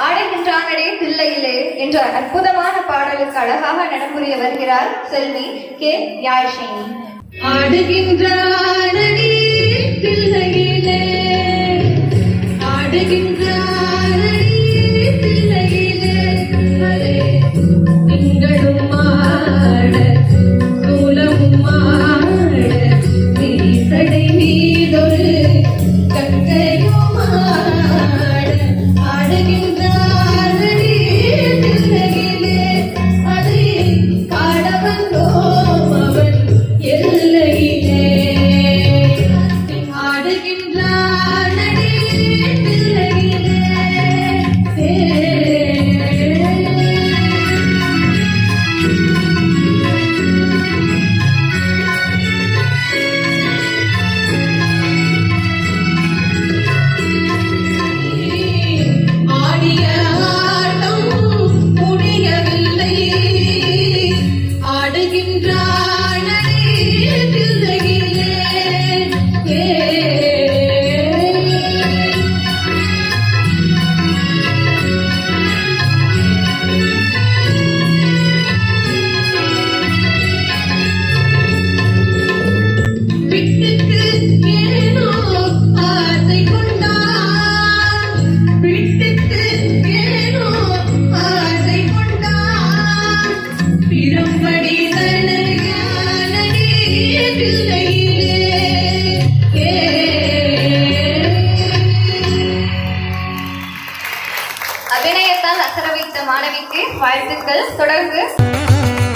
ஆடுகின்றானடே பிள்ளையிலே என்ற அற்புதமான பாடலுக்கு அழகாக நடப்புரிய வருகிறார் செல்வி கே யாழினி. ஆடுகின்றானடே பிள்ளையிலே, ஆடுகின்றானடே பிள்ளையிலே, திங்களும் ஆட சூலமும் ஆட நீசடை மீதொரு கங்கையும் ஆட ஆடுகின்றானடே பிள்ளையிலே, அதை பாட வந்தோம் அவன் எல்லையிலே. ஆடுகின்றானடே பிள்ளையிலே, ஆடிய ஆட்டம் முடியவில்லை, ஆடுகின்றானடே பிள்ளையிலே. பிட்டுக்கு ஏனோ ஆசை கொண்டான், பிட்டுக்கு ஏனோ ஆசை கொண்டான், பிறம்படி தனயானடே பிள்ளையிலே. அபிநயத்தால் அசர வைத்த மாணவிக்கு வாழ்த்துக்கள். தொடர்ந்து